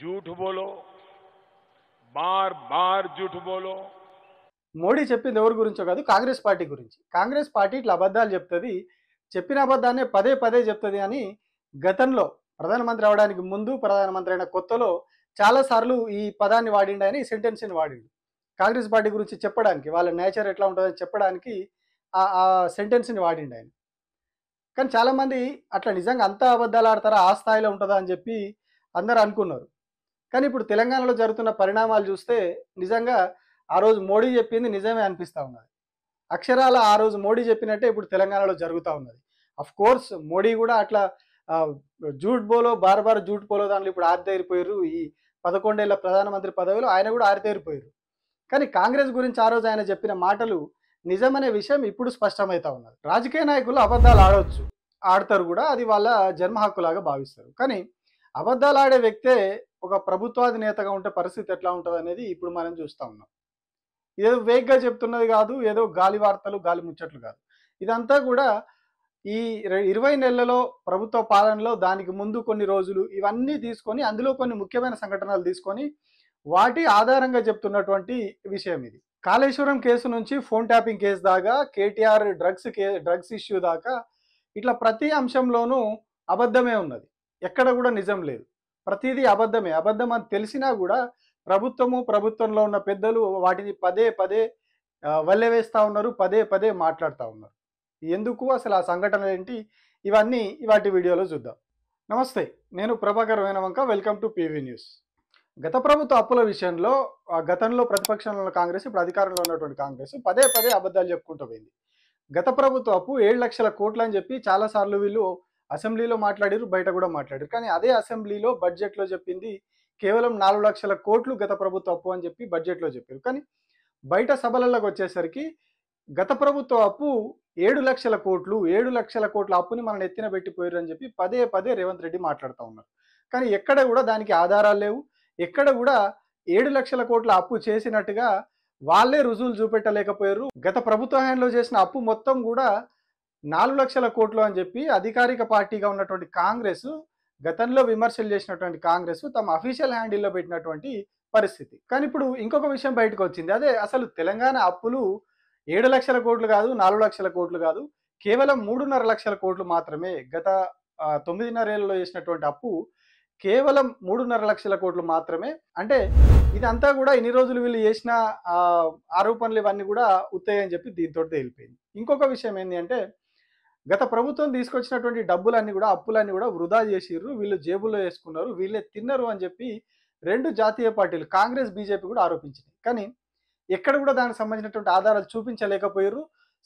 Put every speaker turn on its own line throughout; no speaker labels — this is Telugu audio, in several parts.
झूठ बोलो, बार बार झूठ बोलो।
మోడీ చెప్పింది ఎవరి గురించో కాదు, కాంగ్రెస్ పార్టీ గురించి. కాంగ్రెస్ పార్టీ ఇట్లా అబద్ధాలు చెప్తుంది, చెప్పిన అబద్ధాన్ని పదే పదే చెప్తుంది అని గతంలో ప్రధానమంత్రి అవడానికి ముందు, ప్రధానమంత్రి అయిన కొత్తలో చాలాసార్లు ఈ పదాన్ని వాడిండు ఆయన, ఈ సెంటెన్స్ని వాడిండు కాంగ్రెస్ పార్టీ గురించి చెప్పడానికి, వాళ్ళ నేచర్ ఎట్లా ఉంటుందని చెప్పడానికి ఆ సెంటెన్స్ని వాడిండు ఆయన. కానీ చాలామంది అట్లా నిజంగా అంతా అబద్ధాలు ఆడతారా, ఆ స్థాయిలో ఉంటుందా అని చెప్పి అందరూ అనుకున్నారు. కానీ ఇప్పుడు తెలంగాణలో జరుగుతున్న పరిణామాలు చూస్తే నిజంగా ఆ రోజు మోడీ చెప్పింది నిజమే అనిపిస్తూ ఉన్నది. అక్షరాల ఆ రోజు మోడీ చెప్పినట్టే ఇప్పుడు తెలంగాణలో జరుగుతూ ఉన్నది. అఫ్ కోర్స్ మోడీ కూడా అట్లా జూట్ బోలో బార్ బార్ జూట్ బోలో దాంట్లో ఇప్పుడు ఆరితేరిపోయారు. ఈ 11 ఏళ్ల ప్రధానమంత్రి పదవిలో ఆయన కూడా ఆరితేరిపోయారు. కానీ కాంగ్రెస్ గురించి ఆ రోజు ఆయన చెప్పిన మాటలు నిజమనే విషయం ఇప్పుడు స్పష్టమవుతా ఉన్నది. రాజకీయ నాయకులు అబద్ధాలు ఆడవచ్చు, ఆడతారు కూడా, అది వాళ్ళ జన్మ హక్కులాగా భావిస్తారు. కానీ అబద్ధాలు ఆడే వ్యక్తే ఒక ప్రభుత్వాధినేతగా ఉంటే పరిస్థితి ఎట్లా ఉంటుంది అనేది ఇప్పుడు మనం చూస్తూ ఉన్నాం. ఏదో వేగ్గా చెప్తున్నది కాదు, ఏదో గాలి వార్తలు గాలి ముచ్చట్లు కాదు. ఇదంతా కూడా ఈ 20 నెలలలో ప్రభుత్వ పాలనలో, దానికి ముందు కొన్ని రోజులు, ఇవన్నీ తీసుకొని అందులో కొన్ని ముఖ్యమైన సంఘటనలు తీసుకొని వాటి ఆధారంగా చెప్తున్నటువంటి విషయం ఇది. కాళేశ్వరం కేసు నుంచి ఫోన్ ట్యాపింగ్ కేసు దాకా, కేటీఆర్ డ్రగ్స్ ఇష్యూ దాకా, ఇట్లా ప్రతి అంశంలోనూ అబద్ధమే ఉన్నది. ఎక్కడ కూడా నిజం లేదు. ప్రతిదీ అబద్ధమే. అబద్ధం అని తెలిసినా కూడా ప్రభుత్వంలో ఉన్న పెద్దలు వాటిని పదే పదే వల్లెవేస్తూ ఉన్నారు, పదే పదే మాట్లాడుతూ ఉన్నారు. ఎందుకు, అసలు ఆ సంఘటన ఏంటి, ఇవన్నీ ఇవాటి వీడియోలో చూద్దాం. నమస్తే, నేను Prabhakar Venavanka. Welcome to PV news. గత ప్రభుత్వ అప్పుల విషయంలో గతంలో ప్రతిపక్షంలో ఉన్న కాంగ్రెస్, ఇప్పుడు అధికారంలో ఉన్నటువంటి కాంగ్రెస్ పదే పదే అబద్ధాలు చెప్పుకుంటూ పోయింది. గత ప్రభుత్వ అప్పు 7 లక్షల కోట్లు అని చెప్పి చాలాసార్లు వీళ్ళు అసెంబ్లీలో మాట్లాడారు, బయట కూడా మాట్లాడారు. కానీ అదే అసెంబ్లీలో బడ్జెట్లో చెప్పింది కేవలం 4 లక్షల కోట్లు గత ప్రభుత్వ అప్పు అని చెప్పి బడ్జెట్లో చెప్పారు. కానీ బయట సభలలోకి వచ్చేసరికి గత ప్రభుత్వ అప్పు 7 లక్షల కోట్లు, 7 లక్షల కోట్ల అప్పుని మనం ఎత్తిన పెట్టిపోయారు అని చెప్పి పదే పదే రేవంత్ రెడ్డి మాట్లాడుతూ ఉన్నారు. కానీ ఎక్కడ కూడా దానికి ఆధారాలు లేవు. ఎక్కడ కూడా 7 లక్షల కోట్ల అప్పు చేసినట్టుగా వాళ్ళే రుజువులు చూపెట్టలేకపోయారు. గత ప్రభుత్వ హయాంలో చేసిన అప్పు మొత్తం కూడా 4 లక్షల కోట్లు అని చెప్పి అధికారిక పార్టీగా ఉన్నటువంటి కాంగ్రెస్, గతంలో విమర్శలు చేసినటువంటి కాంగ్రెస్ తమ అఫీషియల్ హ్యాండిల్లో పెట్టినటువంటి పరిస్థితి. కానీ ఇప్పుడు ఇంకొక విషయం బయటకు వచ్చింది. అదే అసలు తెలంగాణ అప్పులు 7 లక్షల కోట్లు కాదు, 4 లక్షల కోట్లు కాదు, కేవలం 3.5 లక్షల కోట్లు మాత్రమే. గత 9.5 ఏళ్లలో చేసినటువంటి అప్పు కేవలం 3.5 లక్షల కోట్లు మాత్రమే. అంటే ఇదంతా కూడా ఇన్ని రోజులు వీళ్ళు చేసిన ఆరోపణలు ఇవన్నీ కూడా ఉత్తయ్యని చెప్పి దీంతో తేలిపోయింది. ఇంకొక విషయం ఏంటి అంటే, గత ప్రభుత్వం తీసుకొచ్చినటువంటి డబ్బులన్నీ కూడా, అప్పులన్నీ కూడా వృధా చేసిర్రు, వీళ్ళు జేబుల్లో వేసుకున్నారు, వీళ్ళే తిన్నారు అని చెప్పి 2 జాతీయ పార్టీలు కాంగ్రెస్, బీజేపీ కూడా ఆరోపించినాయి. కానీ ఎక్కడ కూడా దానికి సంబంధించినటువంటి ఆధారాలు చూపించలేకపోయారు.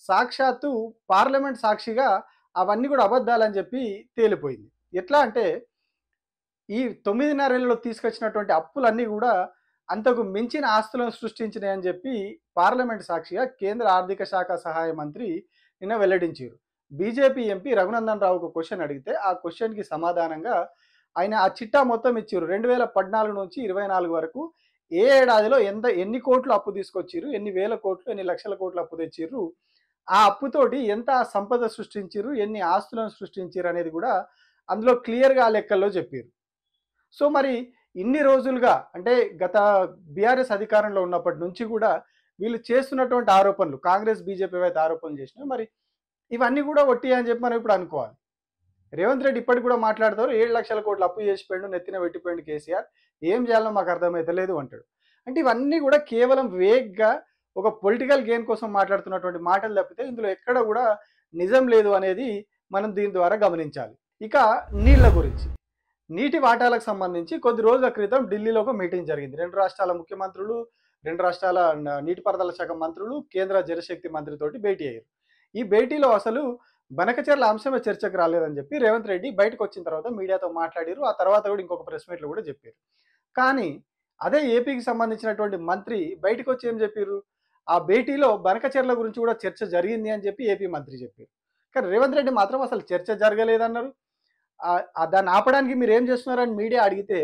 సాక్షాత్తు పార్లమెంట్ సాక్షిగా అవన్నీ కూడా అబద్ధాలని చెప్పి తేలిపోయింది. ఎట్లా అంటే, ఈ 9.5 ఏళ్లలో తీసుకొచ్చినటువంటి అప్పులన్నీ కూడా అంతకు మించిన ఆస్తులను సృష్టించినాయని చెప్పి పార్లమెంట్ సాక్షిగా కేంద్ర ఆర్థిక శాఖ సహాయ మంత్రి నిన్న వెల్లడించారు. బీజేపీ ఎంపీ రఘునందన్ రావుకు క్వశ్చన్ అడిగితే ఆ క్వశ్చన్కి సమాధానంగా ఆయన ఆ చిట్టా మొత్తం ఇచ్చారు. 2014 నుంచి 24 వరకు ఏ ఏడాదిలో ఎన్ని కోట్లు అప్పు తీసుకొచ్చిర్రు, ఎన్ని వేల కోట్లు, ఎన్ని లక్షల కోట్లు అప్పు తెచ్చిర్రు, ఆ అప్పుతోటి ఎంత సంపద సృష్టించిర్రు, ఎన్ని ఆస్తులను సృష్టించారు అనేది కూడా అందులో క్లియర్గా ఆ లెక్కల్లో చెప్పారు. సో మరి ఇన్ని రోజులుగా, అంటే గత బీఆర్ఎస్ అధికారంలో ఉన్నప్పటి నుంచి కూడా వీళ్ళు చేస్తున్నటువంటి ఆరోపణలు, కాంగ్రెస్ బీజేపీ అయితే ఆరోపణలు చేసినాయి, మరి ఇవన్నీ కూడా ఒట్టి అని చెప్పి మనం ఇప్పుడు అనుకోవాలి. రేవంత్ రెడ్డి ఇప్పటికి కూడా మాట్లాడతారు, 7 లక్షల కోట్లు అప్పు చేసిపోయాడు, నెత్తిన పెట్టిపోయాడు కేసీఆర్, ఏం చేయాలో మాకు అర్థమైతలేదు అంటాడు. అంటే ఇవన్నీ కూడా కేవలం వేగ్గా ఒక పొలిటికల్ గెయిన్ కోసం మాట్లాడుతున్నటువంటి మాటలు తప్పితే ఇందులో ఎక్కడ కూడా నిజం లేదు అనేది మనం దీని ద్వారా గమనించాలి. ఇక నీళ్ల గురించి, నీటి వాటాలకు సంబంధించి కొద్ది రోజుల క్రితం ఢిల్లీలో ఒక మీటింగ్ జరిగింది. 2 రాష్ట్రాల ముఖ్యమంత్రులు, 2 రాష్ట్రాల నీటిపారుదల శాఖ మంత్రులు, కేంద్ర జలశక్తి మంత్రితోటి భేటీ అయ్యారు. ఈ భేటీలో అసలు బనకచెర్ల అంశమే చర్చకు రాలేదని చెప్పి రేవంత్ రెడ్డి బయటకు వచ్చిన తర్వాత మీడియాతో మాట్లాడారు. ఆ తర్వాత కూడా ఇంకొక ప్రెస్ మీట్లో కూడా చెప్పారు. కానీ అదే ఏపీకి సంబంధించినటువంటి మంత్రి బయటకు వచ్చి ఏం చెప్పారు, ఆ భేటీలో బనకచెర్ల గురించి కూడా చర్చ జరిగింది అని చెప్పి ఏపీ మంత్రి చెప్పారు. కానీ రేవంత్ రెడ్డి మాత్రం అసలు చర్చ జరగలేదన్నారు. దాన్ని ఆపడానికి మీరు ఏం చేస్తున్నారని మీడియా అడిగితే,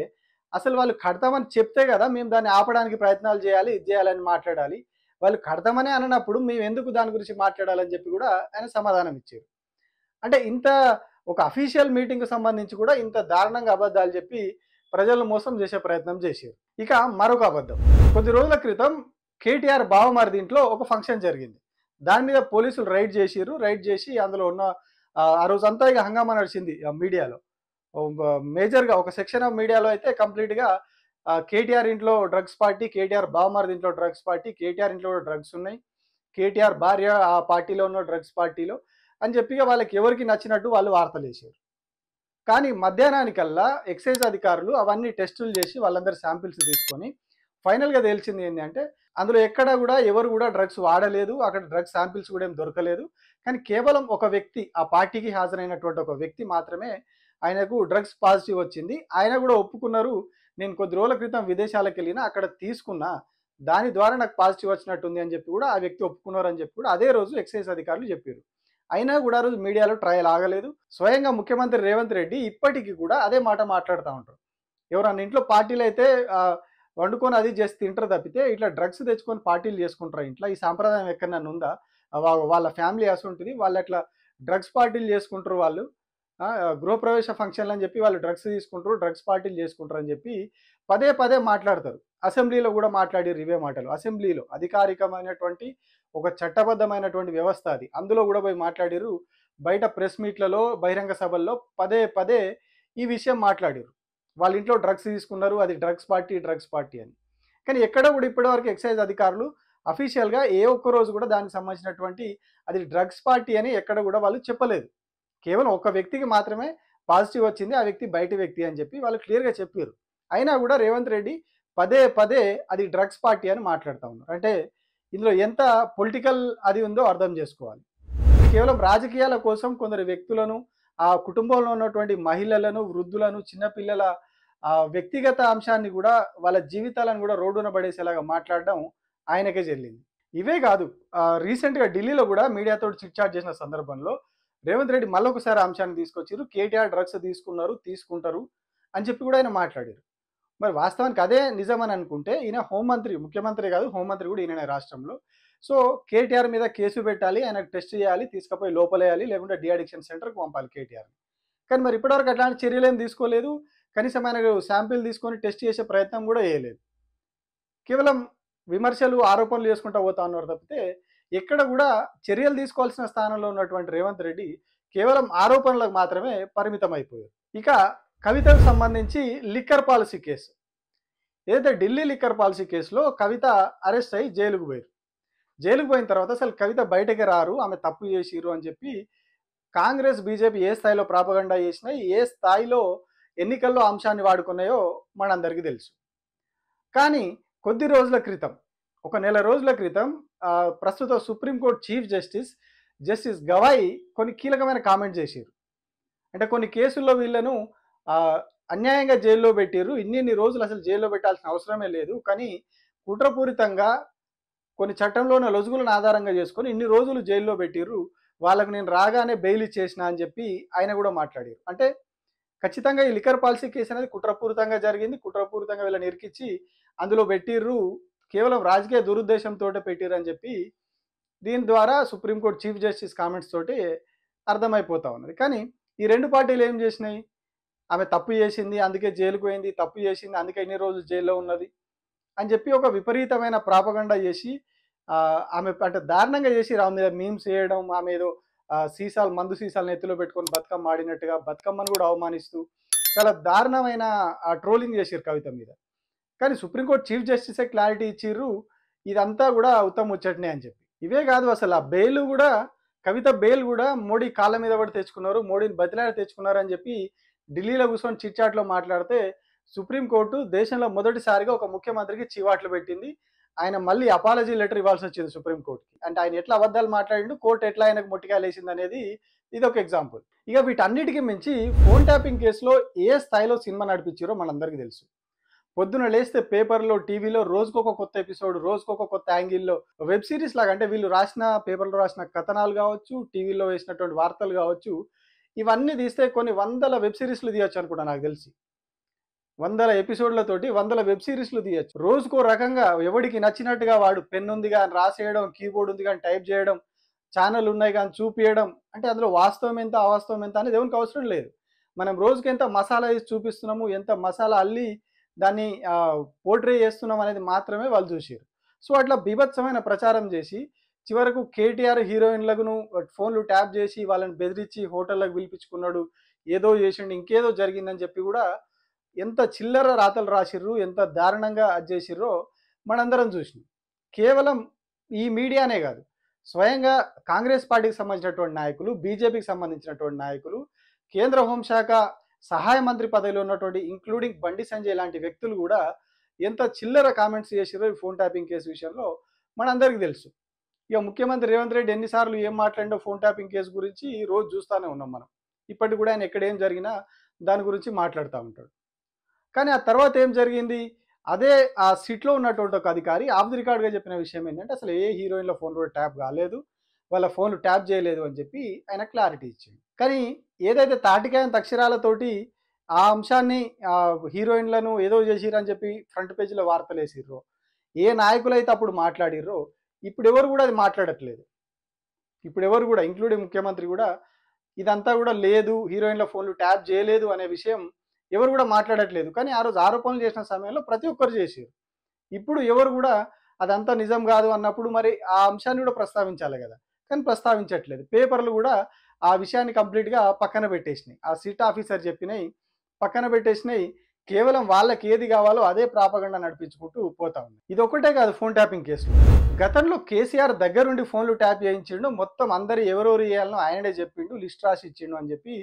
అసలు వాళ్ళు కడతామని చెప్తే కదా మేము దాన్ని ఆపడానికి ప్రయత్నాలు చేయాలి, ఇది చేయాలని మాట్లాడాలి, వాళ్ళు కడతామని అన్నప్పుడు మేము ఎందుకు దాని గురించి మాట్లాడాలని చెప్పి కూడా ఆయన సమాధానం ఇచ్చారు. అంటే ఇంత ఒక అఫీషియల్ మీటింగ్కి సంబంధించి కూడా ఇంత దారుణంగా అబద్ధాలు చెప్పి ప్రజలను మోసం చేసే ప్రయత్నం చేశారు. ఇక మరొక అబద్ధం, కొద్ది రోజుల క్రితం కేటీఆర్ బావమరిది ఇంట్లో ఒక ఫంక్షన్ జరిగింది. దాని మీద పోలీసులు రైడ్ చేసిర్రు. రైడ్ చేసి అందులో ఉన్న ఆ రోజంతా ఇక హంగామా నడిచింది మీడియాలో. మేజర్గా ఒక సెక్షన్ ఆఫ్ మీడియాలో అయితే కంప్లీట్గా కేటీఆర్ ఇంట్లో డ్రగ్స్ పార్టీ, కేటీఆర్ బావమరిది ఇంట్లో డ్రగ్స్ పార్టీ, కేటీఆర్ ఇంట్లో కూడా డ్రగ్స్ ఉన్నాయి, కేటీఆర్ భార్య ఆ పార్టీలో ఉన్న డ్రగ్స్ పార్టీలో అని చెప్పి వాళ్ళకి ఎవరికి నచ్చినట్టు వాళ్ళు వార్తలు వేసారు. కానీ మధ్యాహ్నానికల్లా ఎక్సైజ్ అధికారులు అవన్నీ టెస్టులు చేసి వాళ్ళందరి శాంపిల్స్ తీసుకొని ఫైనల్గా తేల్చింది ఏంటి అంటే అందులో ఎక్కడ కూడా ఎవరు కూడా డ్రగ్స్ వాడలేదు, అక్కడ డ్రగ్స్ శాంపిల్స్ కూడా ఏం దొరకలేదు. కానీ కేవలం ఒక వ్యక్తి, ఆ పార్టీకి హాజరైనటువంటి ఒక వ్యక్తి మాత్రమే ఆయనకు డ్రగ్స్ పాజిటివ్ వచ్చింది. ఆయన కూడా ఒప్పుకున్నారు, నేను కొద్ది రోజుల క్రితం విదేశాలకు వెళ్ళినా అక్కడ తీసుకున్నా, దాని ద్వారా నాకు పాజిటివ్ వచ్చినట్టుంది అని చెప్పి కూడా ఆ వ్యక్తి ఒప్పుకున్నారు అని చెప్పి కూడా అదే రోజు ఎక్సైజ్ అధికారులు చెప్పారు. అయినా కూడా ఆ రోజు మీడియాలో ట్రయల్ ఆగలేదు. స్వయంగా ముఖ్యమంత్రి రేవంత్ రెడ్డి ఇప్పటికీ కూడా అదే మాట మాట్లాడుతూ ఉంటారు. ఎవరన్నా ఇంట్లో పార్టీలు అయితే వండుకొని అది చేసి తింటారు తప్పితే ఇట్లా డ్రగ్స్ తెచ్చుకొని పార్టీలు చేసుకుంటారు ఇంట్లో, ఈ సాంప్రదాయం ఎక్కడన్నా ఉందా, వాళ్ళ ఫ్యామిలీ ఉంటుంది, వాళ్ళు అట్లా డ్రగ్స్ పార్టీలు చేసుకుంటారు, వాళ్ళు గృహప్రవేశ ఫంక్షన్లు అని చెప్పి వాళ్ళు డ్రగ్స్ తీసుకుంటారు, డ్రగ్స్ పార్టీలు చేసుకుంటారు అని చెప్పి పదే పదే మాట్లాడతారు. అసెంబ్లీలో కూడా మాట్లాడారు ఇవే మాటలు. అసెంబ్లీలో అధికారికమైనటువంటి ఒక చట్టబద్ధమైనటువంటి వ్యవస్థ అది, అందులో కూడా పోయి మాట్లాడారు. బయట ప్రెస్ మీట్లలో, బహిరంగ సభల్లో పదే పదే ఈ విషయం మాట్లాడారు. వాళ్ళ ఇంట్లో డ్రగ్స్ తీసుకున్నారు, అది డ్రగ్స్ పార్టీ అని. కానీ ఎక్కడ కూడా ఇప్పటివరకు ఎక్సైజ్ అధికారులు అఫీషియల్గా ఏ ఒక్క రోజు కూడా దానికి సంబంధించినటువంటి అది డ్రగ్స్ పార్టీ అని ఎక్కడ కూడా వాళ్ళు చెప్పలేదు. కేవలం ఒక వ్యక్తికి మాత్రమే పాజిటివ్ వచ్చింది, ఆ వ్యక్తి బయట వ్యక్తి అని చెప్పి వాళ్ళు క్లియర్గా చెప్పారు. అయినా కూడా రేవంత్ రెడ్డి పదే పదే అది డ్రగ్స్ పార్టీ అని మాట్లాడుతూ ఉన్నారు. అంటే ఇందులో ఎంత పొలిటికల్ అది ఉందో అర్థం చేసుకోవాలి. కేవలం రాజకీయాల కోసం కొందరు వ్యక్తులను, ఆ కుటుంబంలో ఉన్నటువంటి మహిళలను, వృద్ధులను, చిన్నపిల్లల వ్యక్తిగత అంశాన్ని కూడా, వాళ్ళ జీవితాలను కూడా రోడ్డున పడేసేలాగా మాట్లాడడం ఆయనకే చెల్లింది. ఇవే కాదు, రీసెంట్గా ఢిల్లీలో కూడా మీడియాతో చిట్చాట్ చేసిన సందర్భంలో రేవంత్ రెడ్డి మళ్ళొకసారి అంశాన్ని తీసుకొచ్చారు. కేటీఆర్ డ్రగ్స్ తీసుకుంటారు అని చెప్పి కూడా ఆయన మాట్లాడారు. మరి వాస్తవానికి అదే నిజమని అనుకుంటే ఈయన హోంమంత్రి, ముఖ్యమంత్రి కాదు హోంమంత్రి కూడా ఈయన రాష్ట్రంలో. సో కేటీఆర్ మీద కేసు పెట్టాలి, ఆయనకు టెస్ట్ చేయాలి, తీసుకుపోయి లోపలేయాలి, లేకుంటే డిఅడిక్షన్ సెంటర్కి పంపాలి కేటీఆర్. కానీ మరి ఇప్పటివరకు అట్లాంటి చర్యలు ఏం తీసుకోలేదు. కనీసం ఆయన శాంపిల్ తీసుకొని టెస్ట్ చేసే ప్రయత్నం కూడా చేయలేదు. కేవలం విమర్శలు, ఆరోపణలు చేసుకుంటూ పోతా ఉన్నారు తప్పితే ఎక్కడ కూడా చర్యలు తీసుకోవాల్సిన స్థానంలో ఉన్నటువంటి రేవంత్ రెడ్డి కేవలం ఆరోపణలకు మాత్రమే పరిమితం అయిపోయారు. ఇక కవితకు సంబంధించి లిక్కర్ పాలసీ కేసు, ఏదైతే ఢిల్లీ లిక్కర్ పాలసీ కేసులో కవిత అరెస్ట్ అయ్యి జైలుకు పోయారు. జైలుకు పోయిన తర్వాత అసలు కవిత బయటకి రారు, ఆమె తప్పు చేసిరు అని చెప్పి కాంగ్రెస్, బీజేపీ ఏ స్థాయిలో ప్రాపగండా చేసినాయి, ఏ స్థాయిలో ఎన్నికల్లో అంశాన్ని వాడుకున్నాయో మనందరికీ తెలుసు. కానీ కొద్ది రోజుల క్రితం, ఒక నెల రోజుల క్రితం ప్రస్తుత సుప్రీంకోర్టు చీఫ్ జస్టిస్ గవాయి కొన్ని కీలకమైన కామెంట్ చేశారు. అంటే కొన్ని కేసుల్లో వీళ్ళను అన్యాయంగా జైల్లో పెట్టారు, ఇన్ని రోజులు అసలు జైల్లో పెట్టాల్సిన అవసరమే లేదు, కానీ కుట్రపూరితంగా కొన్ని చట్టంలో ఉన్న లొసుగులను ఆధారంగా చేసుకొని ఇన్ని రోజులు జైల్లో పెట్టిర్రు, వాళ్ళకు నేను రాగానే బెయిల్ ఇచ్చేసిన అని చెప్పి ఆయన కూడా మాట్లాడారు. అంటే ఖచ్చితంగా ఈ లిక్కర్ పాలసీ కేసు అనేది కుట్రపూరితంగా జరిగింది, కుట్రపూరితంగా వీళ్ళని ఇరికిచ్చి అందులో పెట్టిర్రు, కేవలం రాజకీయ దురుద్దేశంతో పెట్టిర్రు అని చెప్పి దీని ద్వారా సుప్రీంకోర్టు చీఫ్ జస్టిస్ కామెంట్స్ తోటి అర్థమైపోతా ఉన్నది. కానీ ఈ రెండు పార్టీలు ఏం చేసినాయి, ఆమె తప్పు చేసింది అందుకే జైలుకు పోయింది, తప్పు చేసింది అందుకే ఇన్ని రోజులు జైల్లో ఉన్నది అని చెప్పి ఒక విపరీతమైన ప్రాపగండా చేసి ఆమె అంటే దారుణంగా చేసి ఆమె మీద మీమ్స్ చేయడం, ఆమె ఏదో మందు సీసాలను ఎత్తులో పెట్టుకొని బతుకమ్మ ఆడినట్టుగా బతుకమ్మను కూడా అవమానిస్తూ చాలా దారుణమైన ట్రోలింగ్ చేసారు కవిత మీద. కానీ సుప్రీంకోర్టు చీఫ్ జస్టిసే క్లారిటీ ఇచ్చిర్రు, ఇదంతా కూడా ఉత్తమ ముచ్చటనే అని చెప్పి. ఇవే కాదు, అసలు ఆ బెయిల్ కూడా, కవిత బెయిల్ కూడా మోడీ కాళ్ళ మీద పడి తెచ్చుకున్నారు, మోడీని బతిలాడి తెచ్చుకున్నారు అని చెప్పి ఢిల్లీలో కూర్చొని చిట్చాట్లో మాట్లాడితే సుప్రీంకోర్టు దేశంలో మొదటిసారిగా ఒక ముఖ్యమంత్రికి చివాట్లు పెట్టింది. ఆయన మళ్ళీ అపాలజీ లెటర్ ఇవ్వాల్సి వచ్చింది సుప్రీంకోర్టుకి. అంటే ఆయన ఎట్లా అబద్ధాలు మాట్లాడిండు, కోర్టు ఎట్లా ఆయనకు మొట్టికాయలు వేసింది అనేది ఇది ఒక ఎగ్జాంపుల్. ఇక వీటన్నిటికీ మించి ఫోన్ ట్యాపింగ్ కేసులో ఏ స్థాయిలో సినిమా నడిపించారో మనందరికీ తెలుసు. పొద్దున లేస్తే పేపర్లో, టీవీలో రోజుకొక కొత్త ఎపిసోడ్, రోజుకొక కొత్త యాంగిల్లో వెబ్ సిరీస్ లాగా, అంటే వీళ్ళు రాసిన పేపర్లో రాసిన కథనాలు కావచ్చు, టీవీలో వేసినటువంటి వార్తలు కావచ్చు, ఇవన్నీ తీస్తే కొన్ని వందల వెబ్ సిరీస్లు తీయచ్చు అనుకుంటా, నాకు తెలిసి 100 ఎపిసోడ్లతోటి 100 వెబ్ సిరీస్లు తీయచ్చు. రోజుకో రకంగా ఎవడికి నచ్చినట్టుగా వాడు పెన్ ఉంది కానీ రాసేయడం, కీబోర్డ్ ఉంది కానీ టైప్ చేయడం, ఛానల్ ఉన్నాయి కానీ చూపించడం. అంటే అందులో వాస్తవం ఎంత అవాస్తవం ఎంత అనేది ఎవరికి అవసరం లేదు. మనం రోజుకి ఎంత మసాలా వేసి చూపిస్తున్నాము, ఎంత మసాలా అల్లి దాన్ని పోర్ట్రే చేస్తున్నాం అనేది మాత్రమే వాళ్ళు చూసిర్రు. సో అట్లా బీభత్సమైన ప్రచారం చేసి చివరకు కేటీఆర్ హీరోయిన్లకు ఫోన్లు ట్యాప్ చేసి వాళ్ళని బెదిరించి హోటళ్ళకు పిలిపించుకున్నాడు, ఏదో చేసిండు, ఇంకేదో జరిగిందని చెప్పి కూడా ఎంత చిల్లర రాతలు రాసిర్రు, ఎంత దారుణంగా అది చేసిర్రో మనందరం చూసినాం. కేవలం ఈ మీడియానే కాదు, స్వయంగా కాంగ్రెస్ పార్టీకి సంబంధించినటువంటి నాయకులు, బీజేపీకి సంబంధించినటువంటి నాయకులు, కేంద్ర హోంశాఖ సహాయ మంత్రి పదవిలో ఉన్నటువంటి ఇంక్లూడింగ్ బండి సంజయ్ లాంటి వ్యక్తులు కూడా ఎంత చిల్లర కామెంట్స్ చేసిరో ఈ ఫోన్ ట్యాపింగ్ కేసు విషయంలో మనందరికీ తెలుసు. ఇక ముఖ్యమంత్రి రేవంత్ రెడ్డి ఎన్నిసార్లు ఏం మాట్లాడిండో ఫోన్ ట్యాపింగ్ కేసు గురించి రోజు చూస్తూనే ఉన్నాం మనం. ఇప్పటికి కూడా ఆయన ఎక్కడ ఏం జరిగినా దాని గురించి మాట్లాడుతూ ఉంటాడు. కానీ ఆ తర్వాత ఏం జరిగింది, అదే ఆ సిట్లో ఉన్నటువంటి ఒక అధికారి ఆఫ్ ది రికార్డ్గా చెప్పిన విషయం ఏంటంటే అసలు ఏ హీరోయిన్ల ఫోన్ కూడా ట్యాప్ కాలేదు, వాళ్ళ ఫోన్లు ట్యాప్ చేయలేదు అని చెప్పి ఆయన క్లారిటీ ఇచ్చింది. కానీ ఏదైతే తాటికాయంత అక్షరాలతోటి ఆ అంశాన్ని హీరోయిన్లను ఏదో చేసిరని చెప్పి ఫ్రంట్ పేజీలో వార్తలు వేసిర్రో, ఏ నాయకులు అయితే అప్పుడు మాట్లాడిర్రో ఇప్పుడు ఎవరు కూడా అది మాట్లాడట్లేదు. ఇప్పుడు ఎవరు కూడా ఇంక్లూడింగ్ ముఖ్యమంత్రి కూడా ఇదంతా కూడా లేదు, హీరోయిన్ల ఫోన్లు ట్యాప్ చేయలేదు అనే విషయం ఎవరు కూడా మాట్లాడట్లేదు. కానీ ఆ రోజు ఆరోపణలు చేసిన సమయంలో ప్రతి ఒక్కరు చేశారు. ఇప్పుడు ఎవరు కూడా అదంతా నిజం కాదు అన్నప్పుడు మరి ఆ అంశాన్ని కూడా ప్రస్తావించాలి కదా, కానీ ప్రస్తావించట్లేదు. పేపర్లు కూడా ఆ విషయాన్ని కంప్లీట్గా పక్కన పెట్టేసినాయి, ఆ సిట్ ఆఫీసర్ చెప్పినాయి పక్కన పెట్టేసినాయి. కేవలం వాళ్ళకి ఏది కావాలో అదే ప్రాపగండా నడిపించుకుంటూ పోతా ఉంది. ఇది ఒకటే కాదు ఫోన్ ట్యాపింగ్ కేసు. గతంలో కేసీఆర్ దగ్గరుండి ఫోన్లు ట్యాప్ చేయించిండు, మొత్తం అందరు ఎవరెవరు చేయాలనో ఆయననే చెప్పిండు, లిస్ట్ రాసి ఇచ్చిండు అని చెప్పి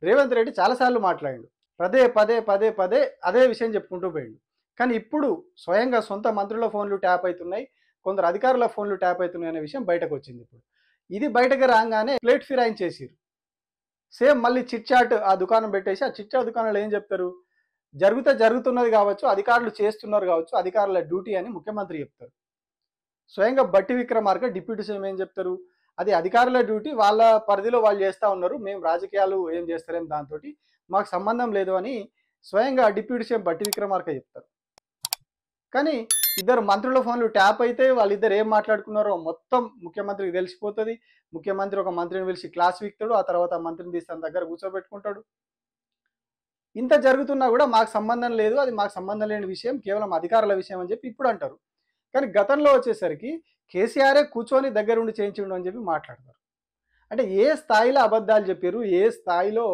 రేవంత్ రెడ్డి చాలాసార్లు మాట్లాడిండు. పదే పదే పదే పదే అదే విషయం చెప్పుకుంటూ పోయిండు. కానీ ఇప్పుడు స్వయంగా సొంత మంత్రుల ఫోన్లు ట్యాప్ అవుతున్నాయి, కొందరు అధికారుల ఫోన్లు ట్యాప్ అవుతున్నాయి అనే విషయం బయటకు వచ్చింది. ఇప్పుడు ఇది బయటకు రాగానే ప్లేట్ ఫిరాయించేసిరు. సేమ్ మళ్ళీ చిట్ చాట్ ఆ దుకాణం పెట్టేసి ఆ చిట్ చాట్ దుకాణంలో ఏం చెప్తారు, జరుగుతున్నది కావచ్చు, అధికారులు చేస్తున్నారు కావచ్చు, అధికారుల డ్యూటీ అని ముఖ్యమంత్రి చెప్తారు. స్వయంగా బట్టి విక్రమార్క డిప్యూటీ సీఎం ఏం చెప్తారు, అది అధికారుల డ్యూటీ, వాళ్ళ పరిధిలో వాళ్ళు చేస్తూ ఉన్నారు, మేము రాజకీయాలు ఏం చేస్తారేం దాంతో మాకు సంబంధం లేదు అని స్వయంగా డిప్యూటీ సీఎం బట్టి విక్రమార్క చెప్తారు. కానీ ఇద్దరు మంత్రుల ఫోన్లు ట్యాప్ అయితే వాళ్ళిద్దరు ఏం మాట్లాడుకున్నారో మొత్తం ముఖ్యమంత్రికి తెలిసిపోతుంది. ముఖ్యమంత్రి ఒక మంత్రిని పిలిచి క్లాస్ వీక్తాడు, ఆ తర్వాత మంత్రిని తీసి తన దగ్గర కూర్చోబెట్టుకుంటాడు. ఇంత జరుగుతున్నా కూడా మాకు సంబంధం లేదు, అది మాకు సంబంధం లేని విషయం, కేవలం అధికారుల విషయం అని చెప్పి ఇప్పుడు అంటారు. కానీ గతంలో వచ్చేసరికి కేసీఆరే కూర్చొని దగ్గరుండి చేయించిండు అని చెప్పి మాట్లాడతారు. అంటే ఏ స్థాయిలో అబద్ధాలు చెప్పారు, ఏ స్థాయిలో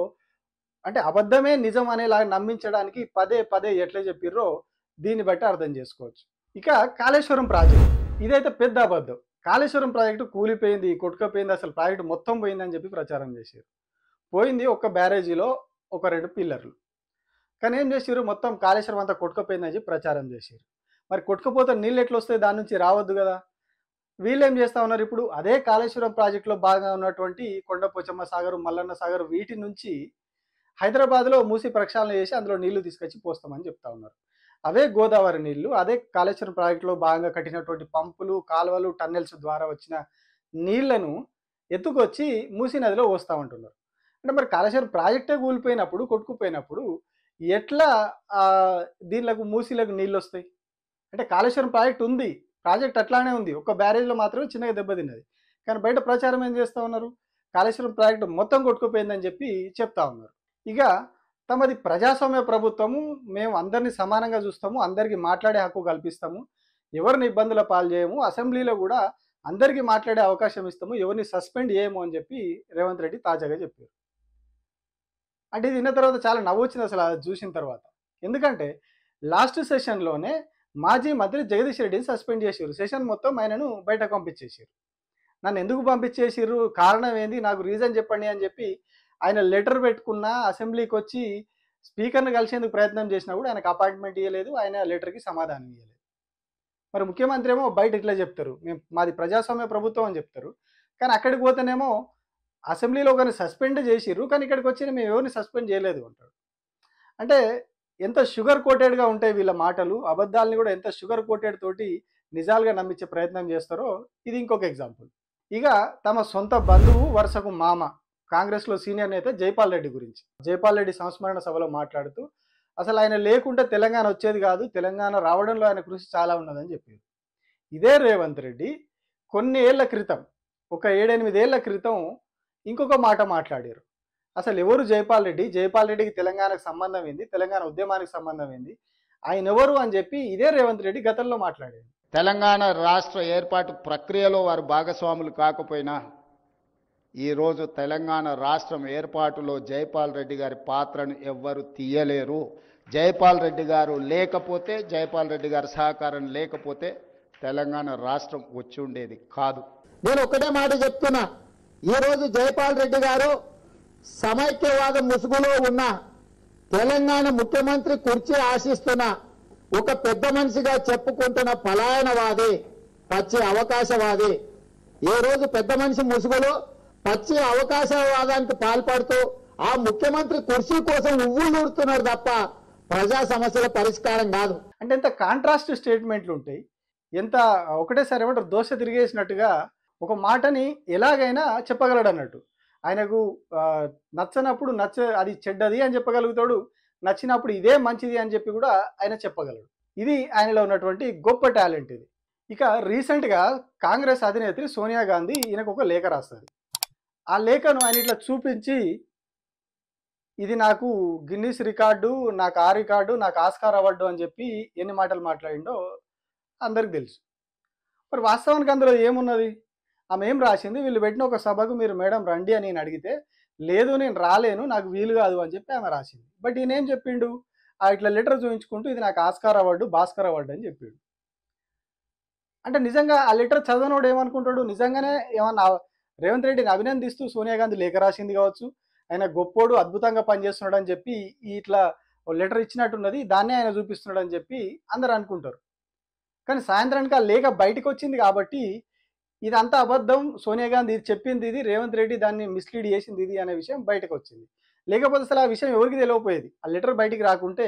అంటే అబద్ధమే నిజం అనేలాగా నమ్మించడానికి పదే పదే ఎట్లా చెప్పిర్రో దీన్ని బట్టి అర్థం చేసుకోవచ్చు. ఇక కాళేశ్వరం ప్రాజెక్టు, ఇదైతే పెద్ద అబద్ధం. కాళేశ్వరం ప్రాజెక్టు కూలిపోయింది, కొట్టుకపోయింది, అసలు ప్రాజెక్టు మొత్తం పోయిందని చెప్పి ప్రచారం చేశారు. పోయింది ఒక్క బ్యారేజీలో ఒక 2 పిల్లర్లు. కానీ ఏం చేసారు, మొత్తం కాళేశ్వరం అంతా కొట్టుకపోయిందని చెప్పి ప్రచారం చేశారు. మరి కొట్టుకపోతే నీళ్ళు ఎట్లా వస్తాయి, దాని నుంచి రావద్దు కదా. వీళ్ళు ఏం చేస్తూ ఉన్నారు, ఇప్పుడు అదే కాళేశ్వరం ప్రాజెక్టులో భాగంగా ఉన్నటువంటి కొండపోచమ్మ సాగర్, మల్లన్న సాగర్, వీటి నుంచి హైదరాబాద్లో మూసి ప్రక్షాళన చేసి అందులో నీళ్లు తీసుకొచ్చి పోస్తామని చెప్తా ఉన్నారు. అవే గోదావరి నీళ్లు, అదే కాళేశ్వరం ప్రాజెక్టులో భాగంగా కట్టినటువంటి పంపులు, కాలువలు, టన్నెల్స్ ద్వారా వచ్చిన నీళ్లను ఎత్తుకొచ్చి మూసి నదిలో పోస్తూ ఉంటున్నారు. అంటే మరి కాళేశ్వరం ప్రాజెక్టే కూలిపోయినప్పుడు, కొట్టుకుపోయినప్పుడు ఎట్లా దీనిలకు మూసీలకు నీళ్ళు వస్తాయి? అంటే కాళేశ్వరం ప్రాజెక్ట్ ఉంది, ప్రాజెక్ట్ అట్లానే ఉంది, ఒక బ్యారేజ్లో మాత్రమే చిన్నగా దెబ్బతిన్నది. కానీ బయట ప్రచారం ఏం చేస్తూ ఉన్నారు, కాళేశ్వరం ప్రాజెక్టు మొత్తం కొట్టుకుపోయిందని చెప్పి చెప్తా ఉన్నారు. ఇక తమది ప్రజాస్వామ్య ప్రభుత్వము, మేము అందరినీ సమానంగా చూస్తాము, అందరికీ మాట్లాడే హక్కు కల్పిస్తాము, ఎవరిని ఇబ్బందుల పాలు చేయము, అసెంబ్లీలో కూడా అందరికీ మాట్లాడే అవకాశం ఇస్తాము, ఎవరిని సస్పెండ్ చేయము అని చెప్పి రేవంత్ రెడ్డి తాజాగా చెప్పారు. అంటే ఇది విన్న తర్వాత చాలా నవ్వు వచ్చింది అసలు అది చూసిన తర్వాత. ఎందుకంటే లాస్ట్ సెషన్లోనే మాజీ మంత్రి జగదీష్ రెడ్డిని సస్పెండ్ చేసారు, సెషన్ మొత్తం ఆయనను బయటకు పంపించేసారు. నన్ను ఎందుకు పంపించేసారు, కారణం ఏంది, నాకు రీజన్ చెప్పండి అని చెప్పి ఆయన లెటర్ పెట్టుకున్న అసెంబ్లీకి వచ్చి స్పీకర్ని కలిసేందుకు ప్రయత్నం చేసినా కూడా ఆయనకు అపాయింట్మెంట్ ఇవ్వలేదు, ఆయన లెటర్కి సమాధానం ఇవ్వలేదు. మరి ముఖ్యమంత్రి ఏమో బయట ఇట్లా చెప్తారు, మేము మాది ప్రజాస్వామ్య ప్రభుత్వం అని చెప్తారు, కానీ అక్కడికి పోతేనేమో అసెంబ్లీలో ఒకరిని సస్పెండ్ చేసిర్రు, కానీ ఇక్కడికి వచ్చి మేము ఎవరిని సస్పెండ్ చేయలేదు అంటారు. అంటే ఎంత షుగర్ కోటెడ్గా ఉంటాయి వీళ్ళ మాటలు, అబద్ధాలని కూడా ఎంత షుగర్ కోటెడ్ తోటి నిజాలుగా నమ్మించే ప్రయత్నం చేస్తారో ఇది ఇంకొక ఎగ్జాంపుల్. ఇక తమ సొంత బంధువు వరుసకు మామ కాంగ్రెస్లో సీనియర్ నేత జైపాల్ రెడ్డి గురించి జైపాల్ రెడ్డి సంస్మరణ సభలో మాట్లాడుతూ అసలు ఆయన లేకుంటే తెలంగాణ వచ్చేది కాదు, తెలంగాణ రావడంలో ఆయన కృషి చాలా ఉన్నదని చెప్పారు. ఇదే రేవంత్ రెడ్డి కొన్ని ఏళ్ల క్రితం, ఒక 7-8 ఏళ్ల క్రితం ఇంకొక మాట మాట్లాడారు. అసలు ఎవరు జైపాల్ రెడ్డి? జైపాల్ రెడ్డికి తెలంగాణకు సంబంధం ఏంది? తెలంగాణ ఉద్యమానికి సంబంధం ఏంది? ఆయన ఎవరు అని చెప్పి ఇదే రేవంత్ రెడ్డి గతంలో మాట్లాడారు.
తెలంగాణ రాష్ట్ర ఏర్పాటు ప్రక్రియలో వారు భాగస్వాములు కాకపోయినా ఈరోజు తెలంగాణ రాష్ట్రం ఏర్పాటులో జైపాల్ రెడ్డి గారి పాత్రను ఎవ్వరు తీయలేరు. జైపాల్ రెడ్డి గారు లేకపోతే, జైపాల్ రెడ్డి గారి సహకారం లేకపోతే తెలంగాణ రాష్ట్రం వచ్చి ఉండేది కాదు.
నేను ఒకటే మాట చెప్తున్నా, ఈరోజు జైపాల్ రెడ్డి గారు సమైక్యవాద ముసుగులో ఉన్న తెలంగాణ ముఖ్యమంత్రి కుర్చీ ఆశిస్తున్న ఒక పెద్ద మనిషిగా చెప్పుకుంటున్న పలాయనవాది, పచ్చి అవకాశవాది. ఏ రోజు పెద్ద మనిషి ముసుగులో పచ్చి అవకాశవాదానికి పాల్పడుతూ ఆ ముఖ్యమంత్రి కుర్చీ కోసం ఉవ్వులూరుతున్నారు తప్ప ప్రజా సమస్యల పరిష్కారం కాదు.
అంటే ఎంత కాంట్రాస్ట్ స్టేట్మెంట్లు ఉంటాయి, ఎంత ఒకటేసారి ఏమంటారు దోశ తిరిగేసినట్టుగా ఒక మాటని ఎలాగైనా చెప్పగలడు అన్నట్టు. ఆయనకు నచ్చనప్పుడు అది చెడ్డది అని చెప్పగలుగుతాడు, నచ్చినప్పుడు ఇదే మంచిది అని చెప్పి కూడా ఆయన చెప్పగలడు. ఇది ఆయనలో ఉన్నటువంటి గొప్ప టాలెంట్ ఇది. ఇక రీసెంట్గా కాంగ్రెస్ అధినేత్రి సోనియా గాంధీ ఈయనకు ఒక లేఖ రాస్తుంది. ఆ లేఖను ఆయన ఇట్లా చూపించి, ఇది నాకు గిన్నిస్ రికార్డు, నాకు ఆ రికార్డు, నాకు ఆస్కార్ అవార్డు అని చెప్పి ఎన్ని మాటలు మాట్లాడిండో అందరికి తెలుసు. మరి వాస్తవానికి అందులో ఏమున్నది? ఆమె ఏం రాసింది? వీళ్ళు పెట్టిన ఒక సభకు మీరు మేడం రండి అని నేను అడిగితే, లేదు నేను రాలేను, నాకు వీలు కాదు అని చెప్పి ఆమె రాసింది. బట్ ఈయన ఏం చెప్పిండు? ఇట్లా లెటర్ చూపించుకుంటూ ఇది నాకు ఆస్కార్ అవార్డు, భాస్కర్ అవార్డు అని చెప్పిండు. అంటే నిజంగా ఆ లెటర్ చదవనోడు ఏమనుకుంటాడు? నిజంగానే ఏమన్నా రేవంత్ రెడ్డిని అభినందిస్తూ సోనియా గాంధీ లేఖ రాసింది కావచ్చు, ఆయన గొప్పోడు, అద్భుతంగా పనిచేస్తున్నాడు అని చెప్పి ఇట్లా లెటర్ ఇచ్చినట్టున్నది, దాన్నే ఆయన చూపిస్తున్నాడు అని చెప్పి అందరు అనుకుంటారు. కానీ సాయంత్రానికి ఆ లేఖ బయటకు వచ్చింది కాబట్టి ఇదంతా అబద్ధం, సోనియా గాంధీ ఇది చెప్పింది ఇది, రేవంత్ రెడ్డి దాన్ని మిస్లీడ్ చేసింది ఇది అనే విషయం బయటకు వచ్చింది. లేకపోతే అసలు ఆ విషయం ఎవరికి తెలియకపోయేది. ఆ లెటర్ బయటికి రాకుంటే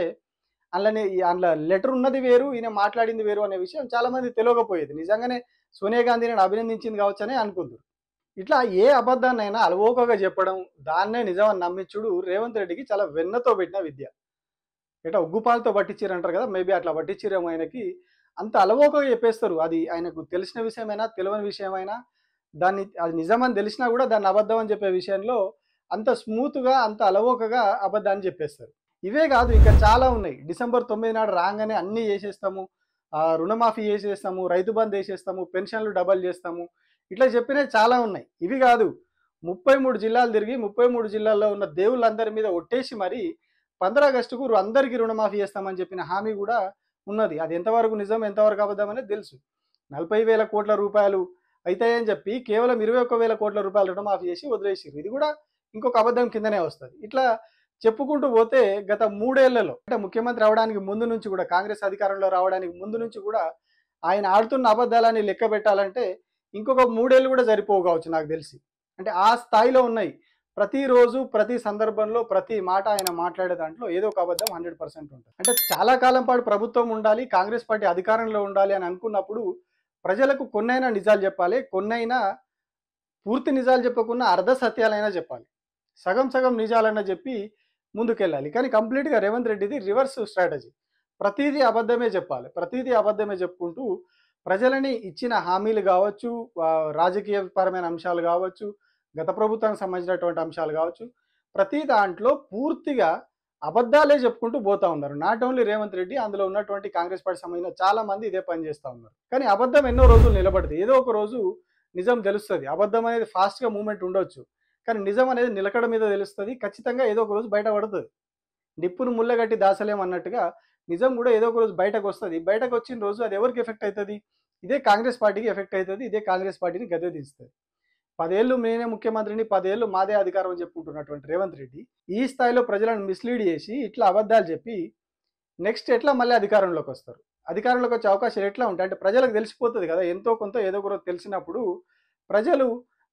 అందులో లెటర్ ఉన్నది వేరు, ఈయన మాట్లాడింది వేరు అనే విషయం చాలామంది తెలియకపోయేది. నిజంగానే సోనియా గాంధీని అభినందించింది కావచ్చు అని అనుకుంటారు. ఇట్లా ఏ అబద్ధాన్నైనా అలవోకగా చెప్పడం, దాన్నే నిజమని నమ్మించుడు రేవంత్ రెడ్డికి చాలా వెన్నతో పెట్టిన విద్య. ఇట్లా ఉగ్గుపాలతో పట్టించారంటారు కదా, మేబీ అట్లా పట్టించారేమో ఆయనకి. అంత అలవోకగా చెప్పేస్తారు. అది ఆయనకు తెలిసిన విషయమైనా తెలియని విషయమైనా అది నిజమని తెలిసినా కూడా దాన్ని అబద్ధం అని చెప్పే విషయంలో అంత స్మూత్గా, అంత అలవోకగా అబద్ధాన్ని చెప్పేస్తారు. ఇవే కాదు, ఇంకా చాలా ఉన్నాయి. December 9 నాడు రాగానే అన్నీ చేసేస్తాము, రుణమాఫీ చేసేస్తాము, రైతు బంద్ వేసేస్తాము, పెన్షన్లు డబల్ చేస్తాము, ఇట్లా చెప్పినవి చాలా ఉన్నాయి. ఇవి కాదు, 33 జిల్లాలు తిరిగి 33 జిల్లాల్లో ఉన్న దేవుళ్ళందరి మీద ఒట్టేసి మరి 15 ఆగస్టుకు అందరికీ రుణమాఫీ చేస్తామని చెప్పిన హామీ కూడా ఉన్నది. అది ఎంతవరకు నిజం, ఎంతవరకు అబద్ధం అనేది తెలుసు. 40,000 కోట్ల రూపాయలు అవుతాయని చెప్పి కేవలం 21,000 కోట్ల రూపాయలు రుణమాఫీ చేసి వదిలేసారు. ఇది కూడా ఇంకొక అబద్ధం కిందనే వస్తుంది. ఇట్లా చెప్పుకుంటూ పోతే గత 3 ఏళ్లలో, అంటే ముఖ్యమంత్రి అవడానికి ముందు నుంచి కూడా, కాంగ్రెస్ అధికారంలో రావడానికి ముందు నుంచి కూడా ఆయన ఆడుతున్న అబద్ధాలని లెక్క పెట్టాలంటే ఇంకొక 3 ఏళ్ళు కూడా సరిపోవు కావచ్చు నాకు తెలిసి. అంటే ఆ స్థాయిలో ఉన్నాయి. ప్రతిరోజు, ప్రతి సందర్భంలో, ప్రతి మాట ఆయన మాట్లాడే దాంట్లో ఏదో ఒక అబద్ధం 100% ఉంటుంది. అంటే చాలా కాలం పాటు ప్రభుత్వం ఉండాలి, కాంగ్రెస్ పార్టీ అధికారంలో ఉండాలి అని అనుకున్నప్పుడు ప్రజలకు కొన్నైనా నిజాలు చెప్పాలి, కొన్నైనా పూర్తి నిజాలు చెప్పకుండా అర్ధ సత్యాలైనా చెప్పాలి, సగం సగం నిజాలైనా చెప్పి ముందుకెళ్ళాలి. కానీ కంప్లీట్గా రేవంత్ రెడ్డిది రివర్స్ స్ట్రాటజీ. ప్రతిదీ అబద్ధమే చెప్పాలి, ప్రతిదీ అబద్ధమే చెప్పుకుంటూ ప్రజలని ఇచ్చిన హామీలు కావచ్చు, రాజకీయపరమైన అంశాలు కావచ్చు, గత ప్రభుత్వానికి సంబంధించినటువంటి అంశాలు కావచ్చు, ప్రతి దాంట్లో పూర్తిగా అబద్ధాలే చెప్పుకుంటూ పోతా ఉన్నారు. నాట్ ఓన్లీ రేవంత్ రెడ్డి, అందులో ఉన్నటువంటి కాంగ్రెస్ పార్టీ సంబంధించిన చాలా మంది ఇదే పని చేస్తూ ఉన్నారు. కానీ అబద్ధం ఎన్నో రోజులు నిలబడుతుంది, ఏదో ఒక రోజు నిజం తెలుస్తుంది. అబద్ధం అనేది ఫాస్ట్గా మూమెంట్ ఉండొచ్చు, కానీ నిజం అనేది నిలకడ మీద తెలుస్తుంది. ఖచ్చితంగా ఏదో ఒక రోజు బయటపడుతుంది. నిప్పును ముళ్ళగట్టి దాసలేమన్నట్టుగా నిజం కూడా ఏదో ఒక రోజు బయటకు వస్తుంది. బయటకు వచ్చిన రోజు అది ఎవరికి ఎఫెక్ట్ అవుతుంది? ఇదే కాంగ్రెస్ పార్టీకి ఎఫెక్ట్ అవుతుంది, ఇదే కాంగ్రెస్ పార్టీని గద్దె దిస్తుంది. 10 ఏళ్ళు నేనే ముఖ్యమంత్రిని, 10 ఏళ్ళు మాదే అధికారం అని చెప్పుకుంటున్నటువంటి రేవంత్ రెడ్డి ఈ స్థాయిలో ప్రజలను మిస్లీడ్ చేసి ఇట్లా అబద్ధాలు చెప్పి నెక్స్ట్ ఎట్లా మళ్ళీ అధికారంలోకి వస్తారు? అధికారంలోకి వచ్చే అవకాశాలు ఎట్లా ఉంటాయి? అంటే ప్రజలకు తెలిసిపోతుంది కదా, ఎంతో కొంత ఏదో ఒక రోజు తెలిసినప్పుడు ప్రజలు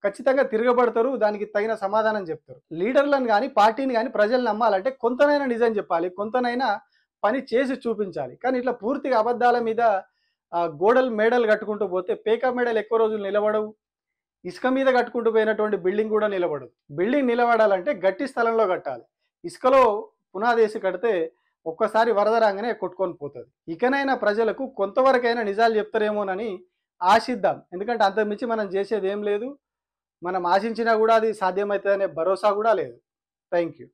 ఖచ్చితంగా తిరగబడతారు, దానికి తగిన సమాధానం చెప్తారు. లీడర్లను కానీ, పార్టీని కానీ ప్రజలు నమ్మాలంటే కొంతనైనా నిజం చెప్పాలి, కొంతనైనా పని చేసి చూపించాలి. కానీ ఇట్లా పూర్తిగా అబద్ధాల మీద గోడలు మేడలు కట్టుకుంటూ పోతే పేక మేడలు ఎక్కువ రోజులు నిలబడవు, ఇసుక మీద కట్టుకుంటూ పోయినటువంటి బిల్డింగ్ కూడా నిలబడదు. బిల్డింగ్ నిలబడాలంటే గట్టి స్థలంలో కట్టాలి. ఇసుకలో పునాదేసి కడితే ఒక్కసారి వరద రాగానే కొట్టుకొని పోతుంది. ఇకనైనా ప్రజలకు కొంతవరకైనా నిజాలు చెప్తారేమోనని ఆశిద్దాం. ఎందుకంటే అంతకుమించి మనం చేసేది ఏం లేదు, మనం ఆశించినా కూడా అది సాధ్యమవుతుందనే భరోసా కూడా లేదు. Thank you.